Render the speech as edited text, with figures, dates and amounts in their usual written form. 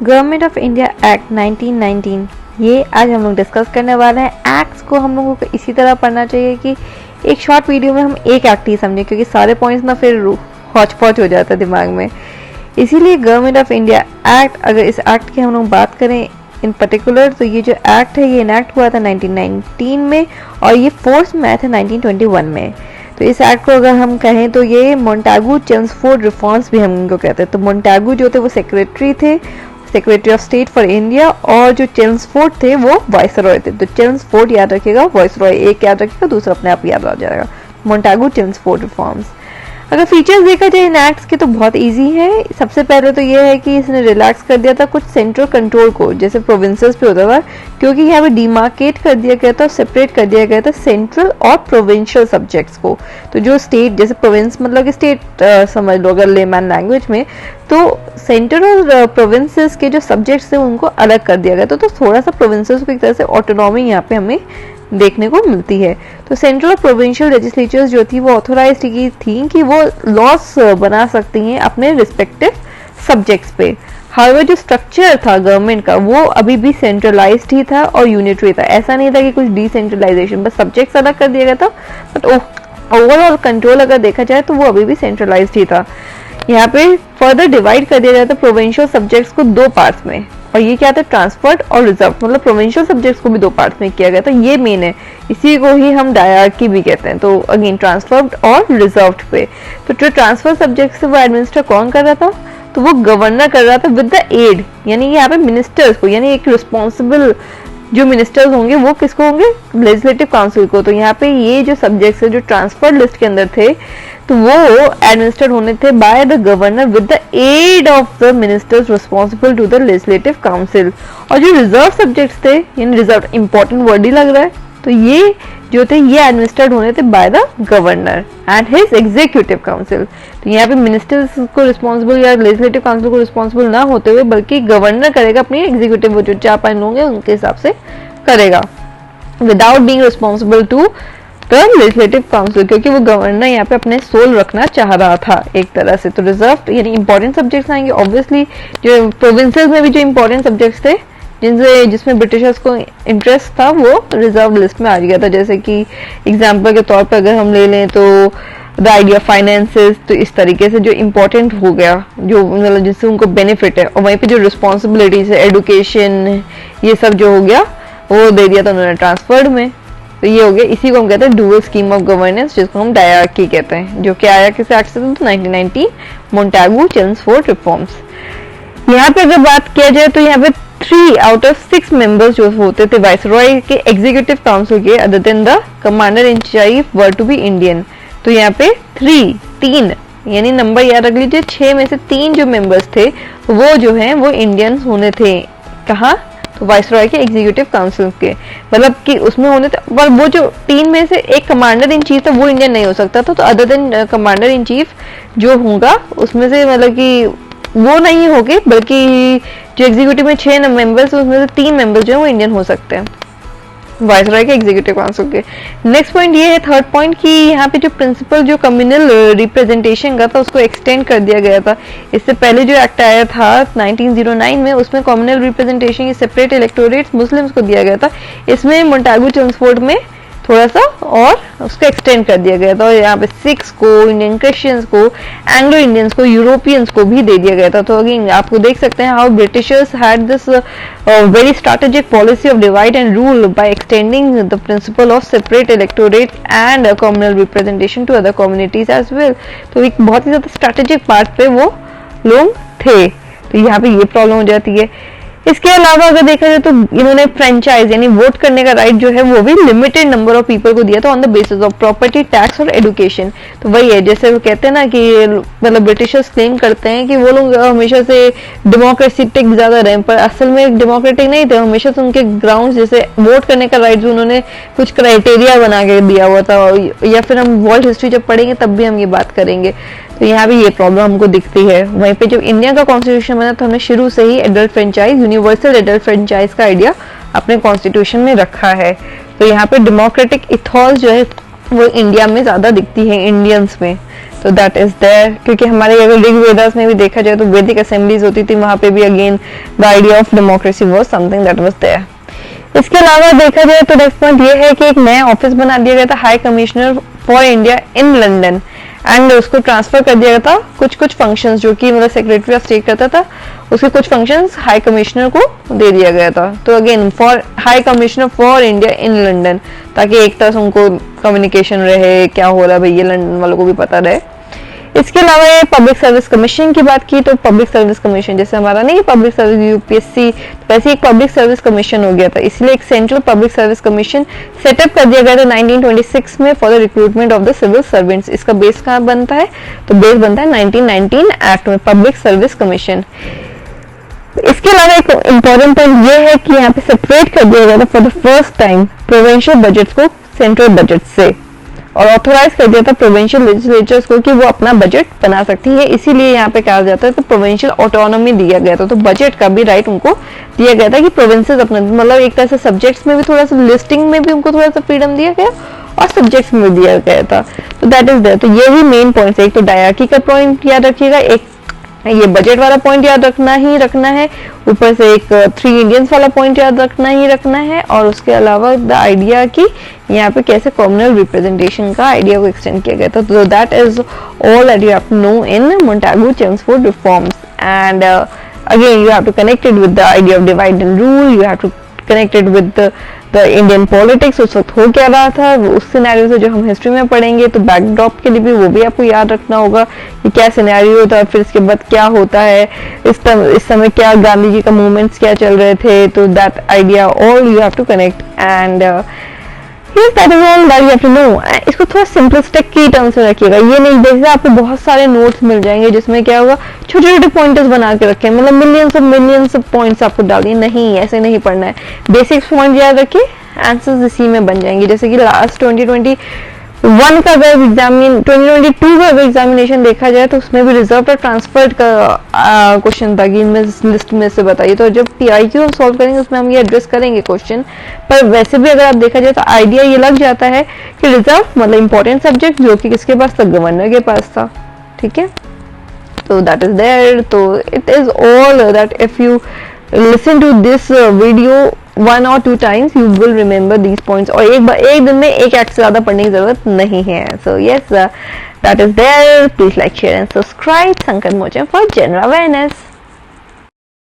Government of India act 1919, ये आज हम लोग डिस्कस करने वाले हैं। एक्ट्स को हम लोगों को इसी तरह पढ़ना चाहिए कि एक शॉर्ट वीडियो में हम एक एक्ट ही समझें, क्योंकि सारे पॉइंट्स ना फिर हौच पौच हो जाता है दिमाग में। इसीलिए गवर्नमेंट ऑफ इंडिया एक्ट, अगर इस एक्ट की हम लोग बात करें इन पर्टिकुलर, तो ये जो एक्ट है ये इनैक्ट हुआ था 1919 में और ये फोर्स में आया था 1921 में। तो इस एक्ट को अगर हम कहें तो ये मोंटागू चेम्सफोर्ड रिफॉर्म्स भी हम इनको कहते हैं। तो मोंटागू जो थे वो सेक्रेटरी थे, secretary of state for India, और जो चेम्सफोर्ड थे वो वाइसरॉय थे। तो चेम्सफोर्ड याद रखिएगा, वाइसरॉय एक याद रखिएगा, दूसरा अपने आप याद आ जाएगा। Montagu Chelmsford reforms. अगर फीचर्स देखा जाए इन एक्ट्स के तो बहुत इजी है। सबसे पहले तो ये है कि इसने रिलैक्स कर दिया था कुछ सेंट्रल कंट्रोल को, जैसे प्रोविंसेस पे होता था, क्योंकि यहाँ पे डिमार्केट कर दिया गया था, सेपरेट कर दिया गया था सेंट्रल और प्रोविंशियल सब्जेक्ट्स को। तो जो स्टेट, जैसे प्रोविंस मतलब कि स्टेट समझ लो अगर लेमैन लैंग्वेज में, तो सेंट्रल और प्रोविंसेस के जो सब्जेक्ट्स थे उनको अलग कर दिया गया था। तो थोड़ा सा प्रोविंसेस को एक तरह से ऑटोनॉमी यहाँ पे हमें देखने को मिलती है। तो सेंट्रल और प्रोविंशियल लेजिस्लेचर्स जो थी वो ऑथोराइज की थी कि वो लॉस बना सकती हैं अपने रिस्पेक्टिव सब्जेक्ट्स पे। हाउएवर जो स्ट्रक्चर था गवर्नमेंट का वो अभी भी सेंट्रलाइज्ड ही था और यूनिटरी था। ऐसा नहीं था कि कुछ डिसेंट्रलाइजेशन, बस सब्जेक्ट्स अलग कर दिया गया था, बट ओवरऑल कंट्रोल अगर देखा जाए तो वो अभी भी सेंट्रलाइज्ड ही था। यहाँ पे फर्दर डिवाइड कर दिया जाता है प्रोविंशियल सब्जेक्ट्स को दो पार्ट्स में, और ये क्या था, ट्रांसफर्ड और रिजर्व, मतलब प्रोविंशियल सब्जेक्ट्स को भी दो पार्ट्स में किया गया था। ये मेन है, इसी को ही हम डायरार्की भी कहते हैं। तो अगेन ट्रांसफर्ड और रिजर्व्ड पे। तो जो ट्रांसफर सब्जेक्ट्स थे वो एडमिनिस्टर कौन कर रहा था, तो वो गवर्नर कर रहा था विद द एड, यानी यहाँ पे मिनिस्टर्स को, यानी एक रिस्पॉन्सिबल जो मिनिस्टर्स होंगे वो किसको होंगे, लेजिस्लेटिव काउंसिल को। तो यहाँ पे ये जो सब्जेक्ट्स है जो ट्रांसफर लिस्ट के अंदर थे, तो वो एडमिनिस्टर्ड होने थे by the governor with the aid of the ministers responsible to the legislative council. और जो रिजर्व सब्जेक्ट्स थे, यानी रिजर्व इंपॉर्टेंट वर्ड ही लग रहा है, तो ये जो थे ये एडमिनिस्टर्ड होने थे by the governor and his executive council. तो यहाँ पे मिनिस्टर्स को रिस्पॉन्सिबल या लेजिस्लेटिव काउंसिल को रिस्पॉन्सिबल ना होते हुए बल्कि गवर्नर करेगा, अपनी एग्जीक्यूटिव वो जो 4-5 लोग हैं उनके हिसाब से करेगा, without being responsible to the legislative council, क्योंकि वो गवर्नर यहाँ पे अपने सोल रखना चाह रहा था एक तरह से। तो रिजर्व यानी इंपॉर्टेंट सब्जेक्ट्स आएंगे, ऑब्वियसली जो प्रोविंसेस में भी जो इंपॉर्टेंट सब्जेक्ट्स थे जिसमें ब्रिटिशर्स को इंटरेस्ट था वो रिजर्व लिस्ट में आ गया था। जैसे कि एग्जांपल के तौर पर अगर हम ले लें तो द आइडिया फाइनेंसेस, तो इस तरीके से जो इम्पोर्टेंट हो गया, जो मतलब जिससे उनको बेनिफिट है, और वहीं पे जो रिस्पॉन्सिबिलिटीज है, एडुकेशन, ये सब जो हो गया वो दे दिया था उन्होंने ट्रांसफर्ड में। तो ये हो गया, इसी को हम कहते हैं डुअल स्कीम ऑफ गवर्नेंस, जिसको हम डायरार्की कहते हैं, जो कि आया किस एक्ट से, तो 1919 मोंटागू चेम्सफोर्ड रिफॉर्म्स। यहाँ पे अगर बात किया जाए तो यहाँ पे 3 आउट ऑफ 6 मेंबर्स जो होते थे वाइसरॉय के एग्जीक्यूटिव काउंसिल के, other than the commander in chief, were to be Indian. तो यहाँ पे 3 यानी नंबर याद रख लीजिए, 6 में से 3 जो मेंबर्स थे वो जो हैं वो इंडियंस होने थे। कहाँ, तो वाइसरॉय के एग्जीक्यूटिव काउंसिल के, मतलब कि उसमें होने थे। पर वो जो 3 में से एक कमांडर इन चीफ था वो इंडियन नहीं हो सकता था। तो other than commander in chief जो होगा उसमें से, मतलब कि वो नहीं होगे, बल्कि जो एग्जीक्यूटिव में 6 मेंबर्स उसमें से 3 मेंबर्स जो है वो इंडियन हो सकते हैं वाइसरॉय के एग्जीक्यूटिव काउंसिल के। नेक्स्ट पॉइंट ये है, थर्ड पॉइंट, कि यहाँ पे जो प्रिंसिपल जो कम्युनल रिप्रेजेंटेशन का था उसको एक्सटेंड कर दिया गया था। इससे पहले जो एक्ट आया था 1909 में, उसमें कम्युनल रिप्रेजेंटेशन की सेपरेट इलेक्टोरेट मुस्लिम्स को दिया गया था। इसमें मोंटागू चेम्सफोर्ड में थोड़ा सा और उसको एक्सटेंड कर दिया गया था, और यहाँ पे सिख्स को, इंडियन क्रिश्चियंस को, एंग्लो इंडियंस को, यूरोपियंस को भी दे दिया गया था। तो अगेन आपको देख सकते हैं how britishers had this very strategic policy of divide and rule by extending the principle of separate electorate and communal representation to other communities as well. तो एक बहुत ही ज्यादा स्ट्रैटेजिक पार्ट पे वो लोग थे। तो यहाँ पे ये प्रॉब्लम हो जाती है। इसके अलावा अगर देखा जाए तो इन्होंने फ्रेंचाइज यानी वोट करने का राइट जो है वो भी लिमिटेड नंबर ऑफ पीपल को दिया था on the basis of property, tax और एजुकेशन। तो वही है, जैसे वो कहते हैं ना कि मतलब ब्रिटिशर्स क्लेम करते हैं कि वो लोग हमेशा से डेमोक्रेटिक ज्यादा रहे, पर असल में डेमोक्रेटिक नहीं थे। हमेशा से उनके ग्राउंड, जैसे वोट करने का राइट जो उन्होंने कुछ क्राइटेरिया बना के दिया हुआ था, या फिर हम वर्ल्ड हिस्ट्री जब पढ़ेंगे तब भी हम ये बात करेंगे। तो यहाँ भी ये प्रॉब्लम हमको दिखती है। वहीं पे जब इंडिया का कॉन्स्टिट्यूशन बना तो हमने शुरू से ही adult franchise, universal adult franchise का आइडिया अपने कॉन्स्टिट्यूशन में रखा है। तो यहाँ पे डेमोक्रेटिक इथॉस जो है वो इंडिया में ज्यादा दिखती है, इंडियंस में। तो दैट इज देयर, क्योंकि हमारे अगर ऋग वेदास में भी देखा जाए तो वैदिक असेंबलीज होती थी, वहां पे भी again the idea of democracy was something that was there. इसके अलावा देखा जाए तो नेक्स्ट पॉइंट ये है कि एक नया ऑफिस बना दिया गया था, high commissioner for India in London, and उसको ट्रांसफर कर दिया गया था कुछ कुछ फंक्शंस जो कि मतलब सेक्रेटरी ऑफ स्टेट करता था, उसके कुछ फंक्शंस हाई कमिश्नर को दे दिया गया था। तो again for high commissioner for India in London, ताकि एक तरह से उनको कम्युनिकेशन रहे, क्या हो रहा है भैया लंदन वालों को भी पता रहे। इसके अलावा ये पब्लिक सर्विस कमीशन की बात की, तो पब्लिक सर्विस कमीशन जैसे हमारा नहीं पब्लिक सर्विस यूपीएससी, तो वैसे एक पब्लिक सर्विस कमीशन हो गया था, इसलिए एक central public service commission setup कर दिया गया था 1926 में for the recruitment of the civil servants. इसका बेस कहाँ बनता है, तो बेस बनता है 1919 एक्ट में, पब्लिक सर्विस कमीशन। इसके अलावा एक इंपॉर्टेंट पॉइंट ये है कि यहाँ पे सेपरेट कर दिया गया था for the first time provincial budgets को सेंट्रल बजट से, और ऑथोराइज कर दिया था प्रोविंशियल लेजिस्लेचर्स को कि वो अपना बजट बना सकती है, इसीलिए यहाँ पे कहा जाता है तो प्रोविंशियल ऑटोनॉमी दिया गया था, तो बजट का भी राइट उनको दिया गया था कि प्रोविंसेस अपना, मतलब एक तरह से सब्जेक्ट्स में भी थोड़ा सा, लिस्टिंग में भी उनको थोड़ा सा फ्रीडम दिया गया और सब्जेक्ट्स में भी दिया गया था। तो दैट इज देयर। तो ये भी मेन पॉइंट है, एक तो डायरार्की का पॉइंट याद रखिएगा, एक ये बजट वाला पॉइंट याद रखना ही रखना है, ऊपर से एक 3 इंडियंस वाला पॉइंट याद रखना ही रखना है, और उसके अलावा द आइडिया कि यहाँ पे कैसे कॉम्युनल रिप्रेजेंटेशन का आइडिया को एक्सटेंड किया गया था। तो that is all that you have to know in Montagu Chelmsford reforms, and again you have to connected with the idea of divide and rule, you have to connected with the Indian politics, उस वक्त हो क्या रहा था, उस scenario से जो हम हिस्ट्री में पढ़ेंगे, तो बैकड्रॉप के लिए भी वो भी आपको याद रखना होगा कि क्या सिनेरियो था, फिर इसके बाद क्या होता है, इस समय क्या गांधी जी का मूवमेंट्स क्या चल रहे थे, तो that idea all you have to connect, and yes, that is all that you have to know। इसको थोड़ा सिंपलिस्टिक की टर्म्स में रखिएगा, ये नहीं जैसे आपको बहुत सारे नोट्स मिल जाएंगे जिसमें क्या होगा छोटे छोटे पॉइंटर्स बना के रखे, मतलब मिलियंस ऑफ पॉइंट्स आपको डाल दिए, नहीं ऐसे नहीं पढ़ना है, बेसिक्स पॉइंट याद रखिए, आंसर्स इसी में बन जाएंगे। जैसे कि लास्ट 2021 का अगर 2022 का अगर एग्जामिनेशन देखा जाए तो उसमें भी रिजर्व और ट्रांसफर्ड का क्वेश्चन था कि इनमें लिस्ट में से बताइए, तो जब PIQ हम सॉल्व करेंगे उसमें हम ये एड्रेस करेंगे क्वेश्चन, पर वैसे भी अगर आप देखा जाए तो आइडिया ये लग जाता है कि रिजर्व मतलब इंपॉर्टेंट सब्जेक्ट जो कि किसके पास था, गवर्नर के पास था, ठीक है। तो दैट इज देयर। तो it is all that if you listen to this video 1 or 2 times you will remember these points, और एक दिन में एक एक्ट से ज्यादा पढ़ने की जरूरत नहीं है। So yes, that is there. Please like, share and subscribe Sankat Mochem for general awareness.